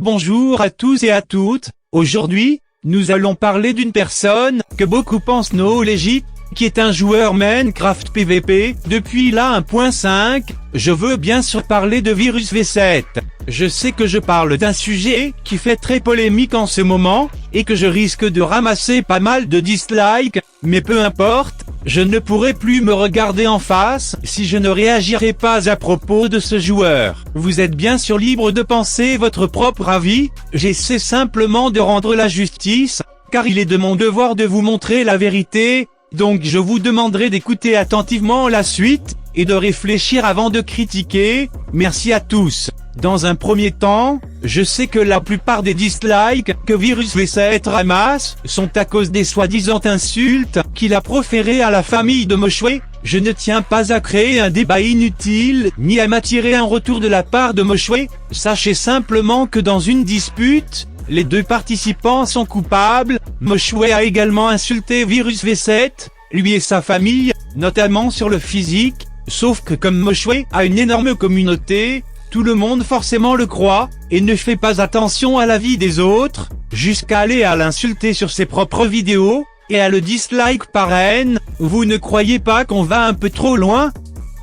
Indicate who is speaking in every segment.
Speaker 1: Bonjour à tous et à toutes. Aujourd'hui, nous allons parler d'une personne que beaucoup pensent no legit, qui est un joueur Minecraft PVP depuis la 1.5. Je veux bien sûr parler de Virus V7. Je sais que je parle d'un sujet qui fait très polémique en ce moment, et que je risque de ramasser pas mal de dislikes, mais peu importe, je ne pourrai plus me regarder en face si je ne réagirai pas à propos de ce joueur. Vous êtes bien sûr libre de penser votre propre avis, j'essaie simplement de rendre la justice, car il est de mon devoir de vous montrer la vérité, donc je vous demanderai d'écouter attentivement la suite, et de réfléchir avant de critiquer. Merci à tous. Dans un premier temps, je sais que la plupart des dislikes que Virus V7 ramasse sont à cause des soi-disant insultes qu'il a proférées à la famille de Moshway. Je ne tiens pas à créer un débat inutile, ni à m'attirer un retour de la part de Moshway. Sachez simplement que dans une dispute, les deux participants sont coupables. Moshway a également insulté Virus V7, lui et sa famille, notamment sur le physique, sauf que comme Moshway a une énorme communauté, tout le monde forcément le croit, et ne fait pas attention à la vie des autres, jusqu'à aller à l'insulter sur ses propres vidéos, et à le dislike par haine. Vous ne croyez pas qu'on va un peu trop loin?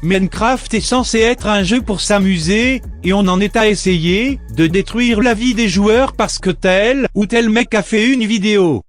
Speaker 1: Minecraft est censé être un jeu pour s'amuser, et on en est à essayer de détruire la vie des joueurs parce que tel ou tel mec a fait une vidéo.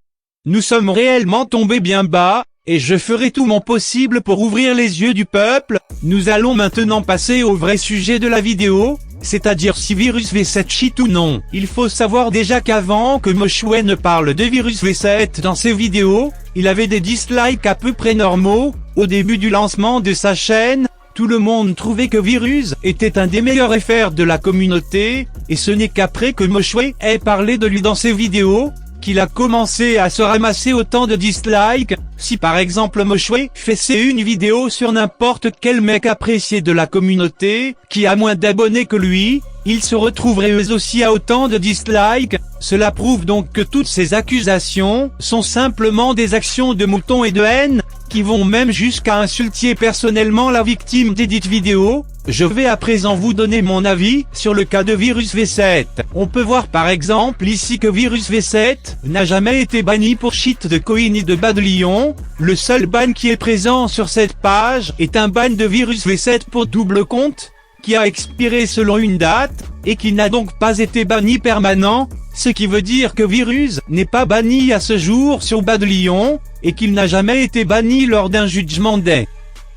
Speaker 1: Nous sommes réellement tombés bien bas, et je ferai tout mon possible pour ouvrir les yeux du peuple. Nous allons maintenant passer au vrai sujet de la vidéo, c'est-à-dire si Virus V7 cheat ou non. Il faut savoir déjà qu'avant que Moshway ne parle de Virus V7 dans ses vidéos, il avait des dislikes à peu près normaux. Au début du lancement de sa chaîne, tout le monde trouvait que Virus était un des meilleurs FR de la communauté, et ce n'est qu'après que Moshway ait parlé de lui dans ses vidéos, qu'il a commencé à se ramasser autant de dislikes. Si par exemple Moshway faisait une vidéo sur n'importe quel mec apprécié de la communauté, qui a moins d'abonnés que lui, il se retrouverait eux aussi à autant de dislikes. Cela prouve donc que toutes ces accusations sont simplement des actions de moutons et de haine, qui vont même jusqu'à insulter personnellement la victime des dites vidéos. Je vais à présent vous donner mon avis sur le cas de Virus V7. On peut voir par exemple ici que Virus V7 n'a jamais été banni pour cheat de Koei ni de Bad Lion. Le seul ban qui est présent sur cette page est un ban de Virus V7 pour double compte, qui a expiré selon une date, et qui n'a donc pas été banni permanent, ce qui veut dire que Virus n'est pas banni à ce jour sur Bad Lion, et qu'il n'a jamais été banni lors d'un jugement day.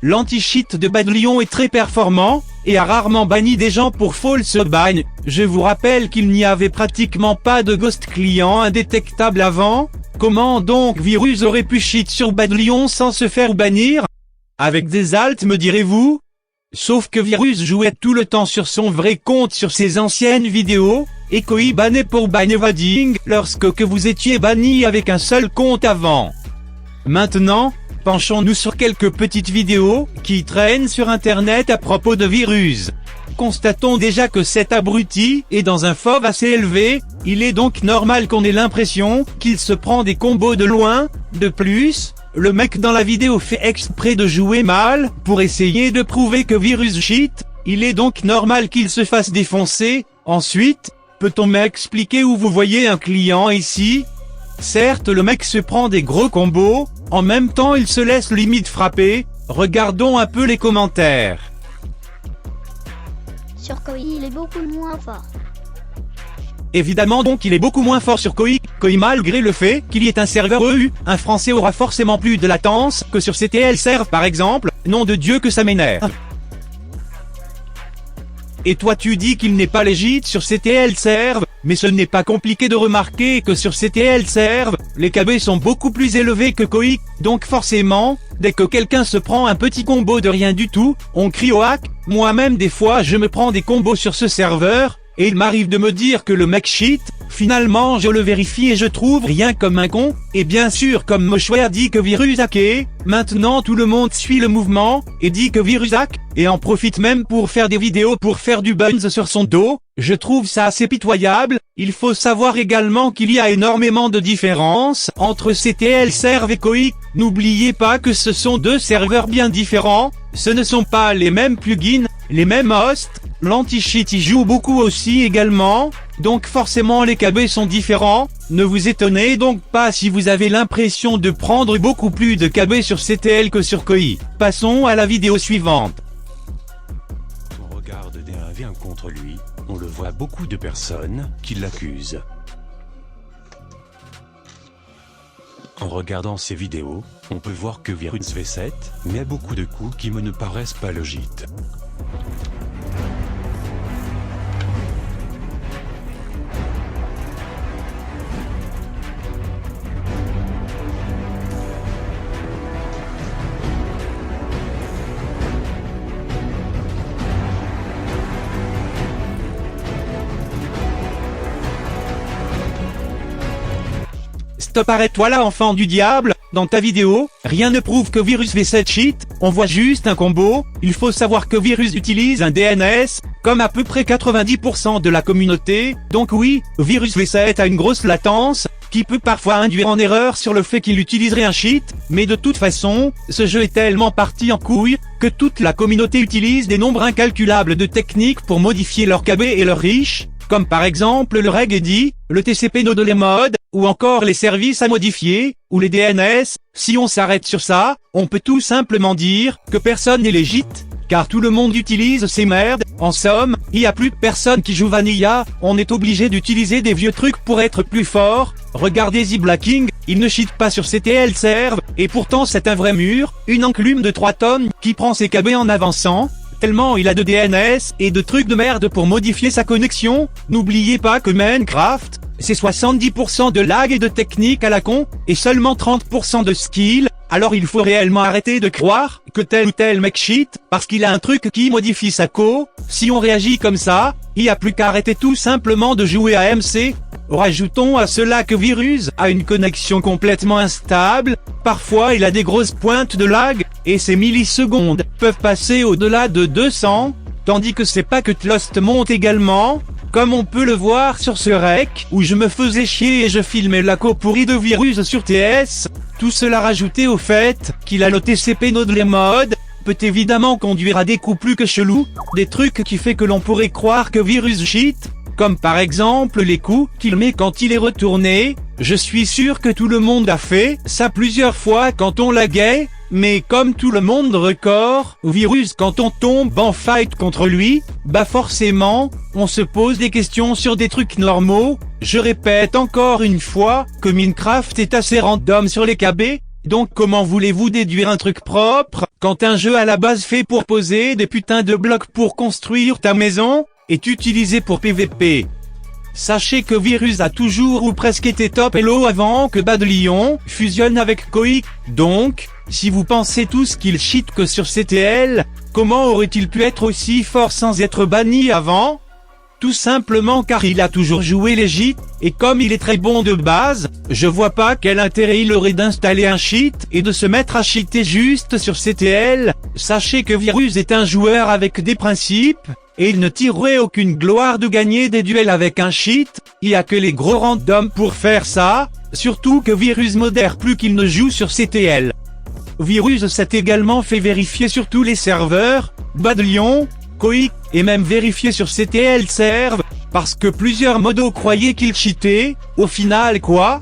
Speaker 1: L'anti-cheat de Bad Lion est très performant, et a rarement banni des gens pour false ban. Je vous rappelle qu'il n'y avait pratiquement pas de ghost client indétectable avant. Comment donc Virus aurait pu cheat sur Bad Lion sans se faire bannir? Avec des alts me direz-vous? Sauf que Virus jouait tout le temps sur son vrai compte sur ses anciennes vidéos, et Koei bannait pour ban evading lorsque vous étiez banni avec un seul compte avant. Maintenant, penchons-nous sur quelques petites vidéos qui traînent sur internet à propos de Virus. Constatons déjà que cet abruti est dans un FOV assez élevé, il est donc normal qu'on ait l'impression qu'il se prend des combos de loin. De plus, le mec dans la vidéo fait exprès de jouer mal pour essayer de prouver que Virus cheat, il est donc normal qu'il se fasse défoncer. Ensuite, peut-on m'expliquer où vous voyez un client ici? Certes, le mec se prend des gros combos, en même temps il se laisse limite frapper. Regardons un peu les commentaires.
Speaker 2: Sur Koei, il est beaucoup moins fort.
Speaker 1: Évidemment donc il est beaucoup moins fort sur Koei. Koei malgré le fait qu'il y ait un serveur EU, un français aura forcément plus de latence que sur CTL Serve par exemple. Nom de Dieu que ça m'énerve. Et toi tu dis qu'il n'est pas légit sur CTL Serve, mais ce n'est pas compliqué de remarquer que sur CTL Serve, les KB sont beaucoup plus élevés que Koei, donc forcément, dès que quelqu'un se prend un petit combo de rien du tout, on crie au hack. Moi-même des fois je me prends des combos sur ce serveur, et il m'arrive de me dire que le mec cheat. Finalement je le vérifie et je trouve rien comme un con, et bien sûr comme Moshway a dit que Virus hacké, maintenant tout le monde suit le mouvement, et dit que Virus hack, et en profite même pour faire des vidéos pour faire du buzz sur son dos. Je trouve ça assez pitoyable. Il faut savoir également qu'il y a énormément de différences entre CTL Serve et Koei. N'oubliez pas que ce sont deux serveurs bien différents, ce ne sont pas les mêmes plugins, les mêmes hosts, L'anti-cheat y joue beaucoup aussi également, donc forcément les KB sont différents. Ne vous étonnez donc pas si vous avez l'impression de prendre beaucoup plus de KB sur CTL que sur Koi. Passons à la vidéo suivante.
Speaker 3: On regarde D1 vient contre lui, on le voit beaucoup de personnes qui l'accusent. En regardant ces vidéos, on peut voir que Virus V7 met beaucoup de coups qui me ne paraissent pas logiques.
Speaker 1: Stop, arrête-toi là, enfant du diable. Dans ta vidéo, rien ne prouve que Virus V7 cheat, on voit juste un combo. Il faut savoir que Virus utilise un DNS, comme à peu près 90% de la communauté, donc oui, Virus V7 a une grosse latence, qui peut parfois induire en erreur sur le fait qu'il utiliserait un cheat, mais de toute façon, ce jeu est tellement parti en couille, que toute la communauté utilise des nombres incalculables de techniques pour modifier leur KB et leur reach, comme par exemple le regedit, le TCP no delay mode, ou encore les services à modifier, ou les DNS. Si on s'arrête sur ça, on peut tout simplement dire que personne n'est légit, car tout le monde utilise ces merdes. En somme, il n'y a plus personne qui joue Vanilla, on est obligé d'utiliser des vieux trucs pour être plus fort. Regardez ZBlacking, il ne cheat pas sur CTL serve, et pourtant c'est un vrai mur, une enclume de 3 tonnes, qui prend ses KB en avançant, tellement il a de DNS et de trucs de merde pour modifier sa connexion. N'oubliez pas que Minecraft, c'est 70% de lag et de technique à la con, et seulement 30% de skill, alors il faut réellement arrêter de croire que tel ou tel mec cheat, parce qu'il a un truc qui modifie sa co. Si on réagit comme ça, il n'y a plus qu'à arrêter tout simplement de jouer à MC. Rajoutons à cela que Virus a une connexion complètement instable, parfois il a des grosses pointes de lag, et ces millisecondes peuvent passer au-delà de 200, tandis que c'est pas que Tlost monte également, comme on peut le voir sur ce rec, où je me faisais chier et je filmais la co pourrie de Virus sur TS. Tout cela rajouté au fait qu'il a le TCP no delay mode, peut évidemment conduire à des coups plus que chelous, des trucs qui fait que l'on pourrait croire que Virus cheat, comme par exemple les coups qu'il met quand il est retourné. Je suis sûr que tout le monde a fait ça plusieurs fois quand on laguait, mais comme tout le monde record, Virus quand on tombe en fight contre lui, bah forcément, on se pose des questions sur des trucs normaux. Je répète encore une fois que Minecraft est assez random sur les KB, donc comment voulez-vous déduire un truc propre, quand un jeu à la base fait pour poser des putains de blocs pour construire ta maison, est utilisé pour PVP. Sachez que Virus a toujours ou presque été top elo avant que Bad Lion fusionne avec Koi, donc, si vous pensez tous qu'il cheat que sur CTL, comment aurait-il pu être aussi fort sans être banni avant? Tout simplement car il a toujours joué legit, et comme il est très bon de base, je vois pas quel intérêt il aurait d'installer un cheat et de se mettre à cheater juste sur CTL. Sachez que Virus est un joueur avec des principes, et il ne tirerait aucune gloire de gagner des duels avec un cheat, il y a que les gros randoms pour faire ça, surtout que Virus modère plus qu'il ne joue sur CTL. Virus s'est également fait vérifier sur tous les serveurs, Bad Lion, Koi, et même vérifié sur CTL serve, parce que plusieurs modos croyaient qu'il cheatait. Au final quoi?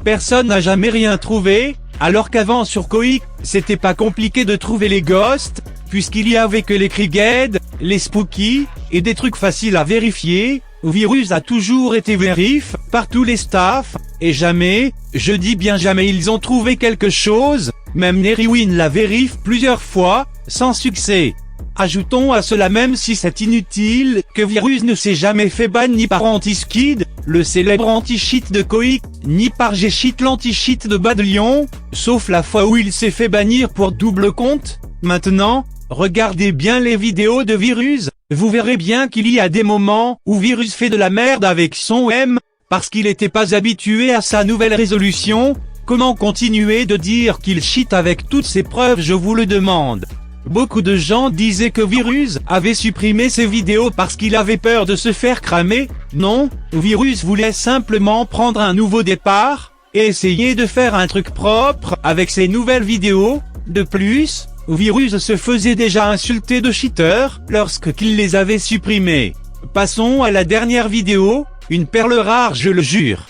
Speaker 1: Personne n'a jamais rien trouvé, alors qu'avant sur Koi, c'était pas compliqué de trouver les ghosts, puisqu'il y avait que les Kriged, les Spooky, et des trucs faciles à vérifier. Virus a toujours été vérif par tous les staffs, et jamais, je dis bien jamais ils ont trouvé quelque chose, même Neriwin l'a vérif plusieurs fois, sans succès. Ajoutons à cela, même si c'est inutile, que Virus ne s'est jamais fait ban ni par Anti-Skid, le célèbre anti-cheat de Koi, ni par G-Cheat l'anti-cheat de Bad Lion, sauf la fois où il s'est fait bannir pour double compte. Maintenant, regardez bien les vidéos de Virus, vous verrez bien qu'il y a des moments où Virus fait de la merde avec son M, parce qu'il n'était pas habitué à sa nouvelle résolution. Comment continuer de dire qu'il cheat avec toutes ces preuves, je vous le demande? Beaucoup de gens disaient que Virus avait supprimé ses vidéos parce qu'il avait peur de se faire cramer. Non, Virus voulait simplement prendre un nouveau départ, et essayer de faire un truc propre avec ses nouvelles vidéos. De plus, Virus se faisait déjà insulter de cheaters lorsqu'il les avait supprimés. Passons à la dernière vidéo, une perle rare je le jure.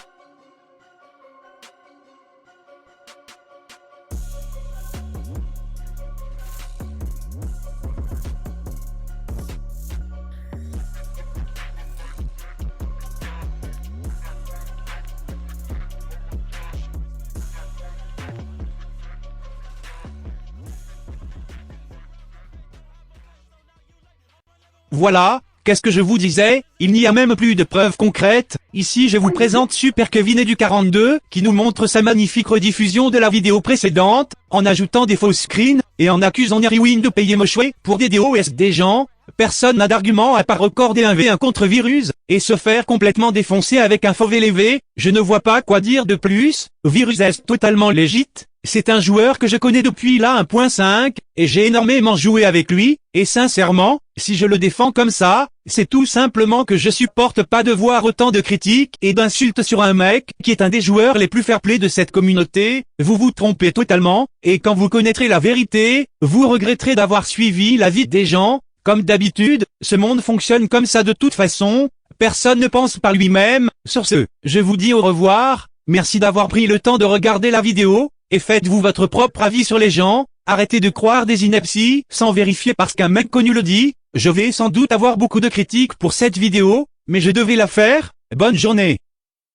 Speaker 1: Voilà, qu'est-ce que je vous disais, il n'y a même plus de preuves concrètes. Ici je vous présente Super Kevin du 42, qui nous montre sa magnifique rediffusion de la vidéo précédente, en ajoutant des fausses screens, et en accusant Neriwin de payer Moshway pour des DOS des gens. Personne n'a d'argument à part recorder un V1 contre Virus, et se faire complètement défoncer avec un faux VLV, je ne vois pas quoi dire de plus. Virus est totalement légit, c'est un joueur que je connais depuis la 1.5, et j'ai énormément joué avec lui, et sincèrement, si je le défends comme ça, c'est tout simplement que je supporte pas de voir autant de critiques et d'insultes sur un mec qui est un des joueurs les plus fair-play de cette communauté. Vous vous trompez totalement, et quand vous connaîtrez la vérité, vous regretterez d'avoir suivi l'avis des gens. Comme d'habitude, ce monde fonctionne comme ça de toute façon, personne ne pense par lui-même. Sur ce, je vous dis au revoir, merci d'avoir pris le temps de regarder la vidéo, et faites-vous votre propre avis sur les gens, arrêtez de croire des inepties, sans vérifier parce qu'un mec connu le dit. Je vais sans doute avoir beaucoup de critiques pour cette vidéo, mais je devais la faire. Bonne journée.